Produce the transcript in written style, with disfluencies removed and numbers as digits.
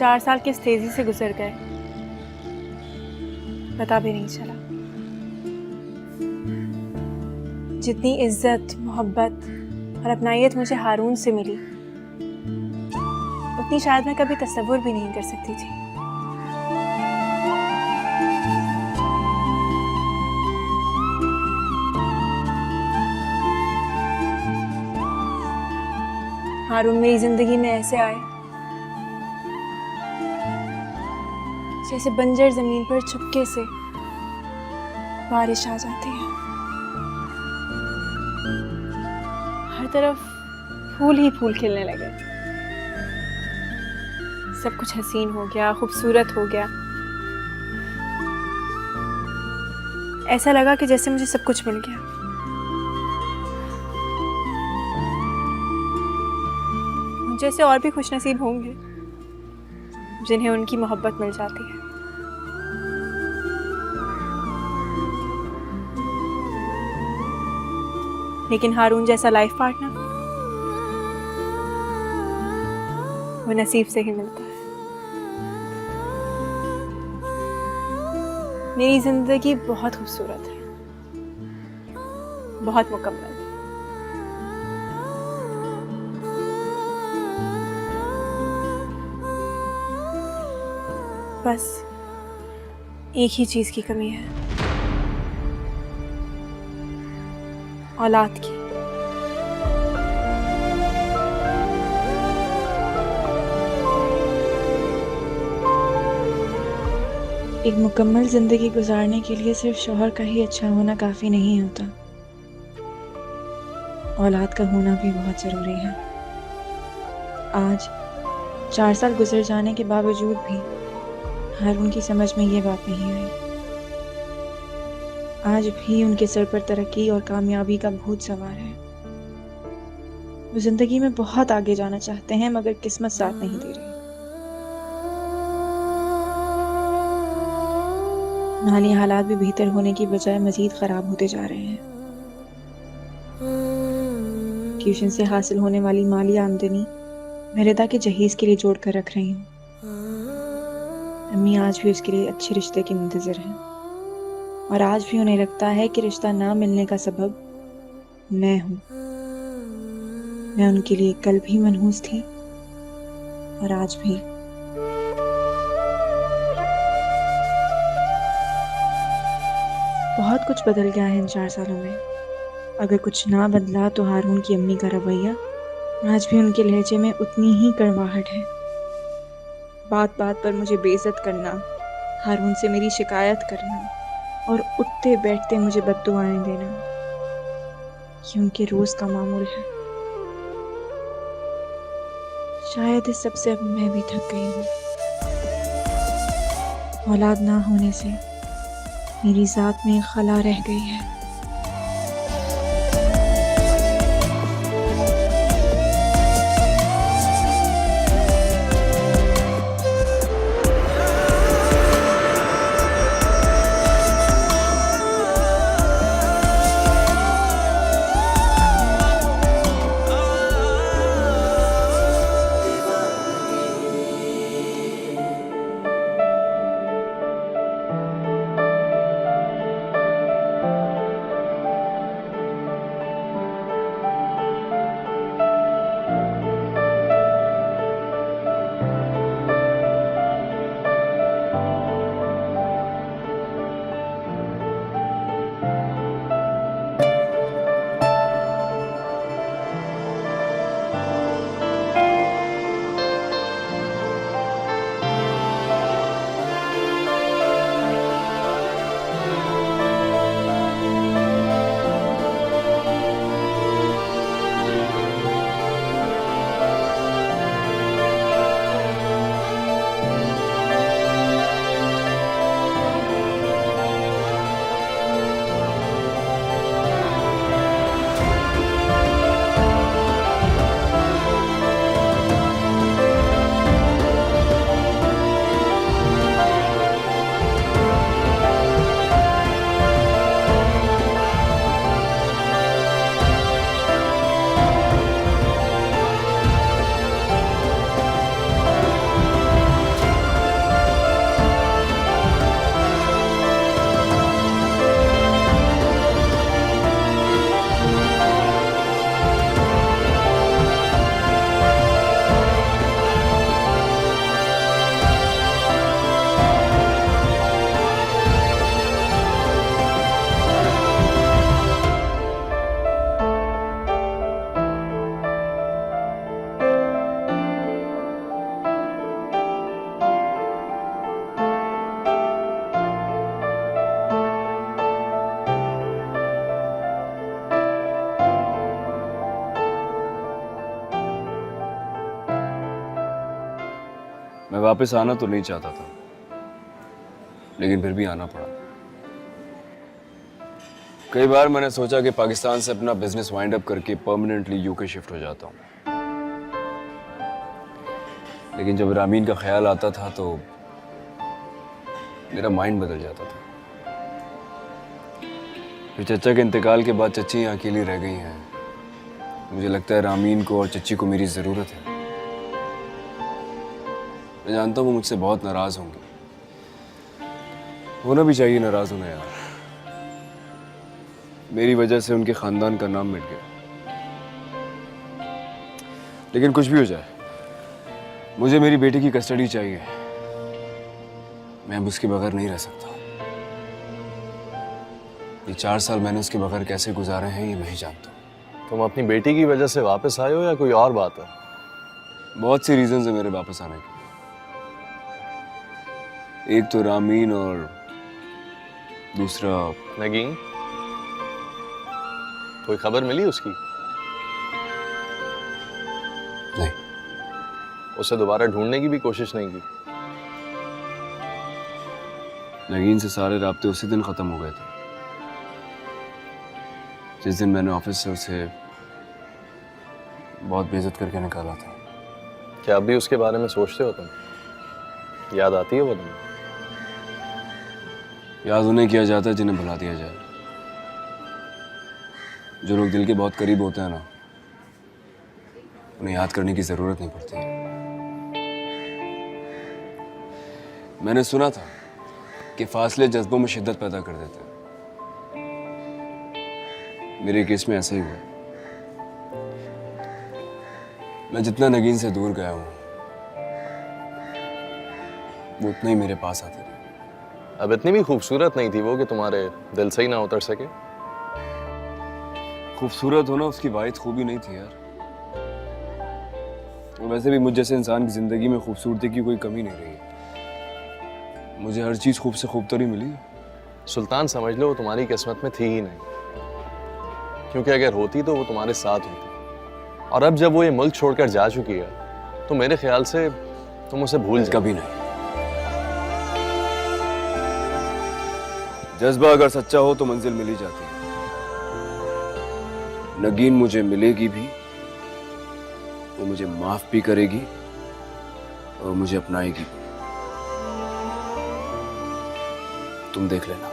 4 साल किस तेजी से गुजर गए, पता भी नहीं चला। जितनी इज्जत, मोहब्बत और अपनाइयत मुझे हारून से मिली, उतनी शायद मैं कभी तसव्वुर भी नहीं कर सकती थी। हारून मेरी जिंदगी में ऐसे आए जैसे बंजर जमीन पर चुपके से बारिश आ जाती है। हर तरफ फूल ही फूल खिलने लगे, सब कुछ हसीन हो गया, खूबसूरत हो गया। ऐसा लगा कि जैसे मुझे सब कुछ मिल गया। जैसे और भी खुशनसीब होंगे जिन्हें उनकी मोहब्बत मिल जाती है। लेकिन हारून जैसा लाइफ पार्टनर वो नसीब से ही मिलता है। मेरी जिंदगी बहुत खूबसूरत है, बहुत मुकम्मल। बस एक ही चीज की कमी है, औलाद की। एक मुकम्मल ज़िंदगी गुजारने के लिए सिर्फ शौहर का ही अच्छा होना काफ़ी नहीं होता, औलाद का होना भी बहुत ज़रूरी है। आज 4 साल गुजर जाने के बावजूद भी हारून की समझ में ये बात नहीं आई। आज भी उनके सर पर तरक्की और कामयाबी का भूत सवार है। वो ज़िंदगी में बहुत आगे जाना चाहते हैं, मगर किस्मत साथ नहीं दे रही। माली हालात भी बेहतर होने की बजाय मजीद ख़राब होते जा रहे हैं। ट्यूशन से हासिल होने वाली माली आमदनी मैं रिदा के जहीज़ के लिए जोड़ कर रख रही हूँ। अम्मी आज भी उसके लिए अच्छे रिश्ते की मुंतज़िर हैं, और आज भी उन्हें लगता है कि रिश्ता ना मिलने का सबब मैं हूँ। मैं उनके लिए कल भी मनहूस थी और आज भी। बहुत कुछ बदल गया है इन 4 सालों में। अगर कुछ ना बदला तो हारून की अम्मी का रवैया आज भी उनके लहजे में उतनी ही कड़वाहट है। बात बात पर मुझे बेइज्जत करना, हारून से मेरी शिकायत करना और उठते बैठते मुझे बद्दुआएं देना, ये उनके रोज का मामूल है। शायद इस सबसे अब मैं भी थक गई हूँ। औलाद ना होने से मेरी जात में खला रह गई है। वापस आना तो नहीं चाहता था, लेकिन फिर भी आना पड़ा। कई बार मैंने सोचा कि पाकिस्तान से अपना बिजनेस वाइंड अप करके परमानेंटली यूके शिफ्ट हो जाता हूँ, लेकिन जब रामीन का ख्याल आता था तो मेरा माइंड बदल जाता था। फिर चचा के इंतकाल के बाद चच्ची यहाँ अकेली रह गई हैं। मुझे लगता है रामीन को और चच्ची को मेरी ज़रूरत है। मैं जानता हूँ वो मुझसे बहुत नाराज़ होंगी, होना भी चाहिए नाराज़ होना यार। मेरी वजह से उनके ख़ानदान का नाम मिट गया। लेकिन कुछ भी हो जाए, मुझे मेरी बेटी की कस्टडी चाहिए। मैं अब उसके बगैर नहीं रह सकता। ये 4 साल मैंने उसके बगैर कैसे गुजारे हैं ये मैं ही जानता हूँ। तुम अपनी बेटी की वजह से वापस आए हो या कोई और बात है? बहुत सी रीजंस है मेरे वापस आने के। एक तो रामीन और दूसरा नगीन। कोई खबर मिली उसकी? नहीं। उसे दोबारा ढूंढने की भी कोशिश नहीं की? नगीन से सारे राब्ते उसी दिन खत्म हो गए थे जिस दिन मैंने ऑफिस से उसे बहुत बेइज्जत करके निकाला था। क्या अब भी उसके बारे में सोचते हो तुम? याद आती है वो तुम्हें? याद उन्हें किया जाता है जिन्हें भुला दिया जाए। जो लोग दिल के बहुत करीब होते हैं ना, उन्हें याद करने की जरूरत नहीं पड़ती। मैंने सुना था कि फासले जज्बों में शिद्दत पैदा कर देते हैं। मेरे केस में ऐसा ही हुआ। मैं जितना नगीन से दूर गया हूं, वो उतना ही मेरे पास आती रही। अब इतनी भी खूबसूरत नहीं थी वो कि तुम्हारे दिल से ही ना उतर सके? खूबसूरत होना उसकी वाहिद खूबी नहीं थी यार। और वैसे भी मुझ जैसे इंसान की जिंदगी में खूबसूरती की कोई कमी नहीं रही। मुझे हर चीज खूब से खूबतरी मिली है। सुल्तान समझ लो वो तुम्हारी किस्मत में थी ही नहीं, क्योंकि अगर होती तो वो तुम्हारे साथ होती। और अब जब वो ये मुल्क छोड़कर जा चुकी है तो मेरे ख्याल से तुम उसे भूल जाओ। कभी नहीं। जज्बा अगर सच्चा हो तो मंजिल मिल ही जाती है। नगीन मुझे मिलेगी भी, वो मुझे माफ भी करेगी और मुझे अपनाएगी भी। तुम देख लेना।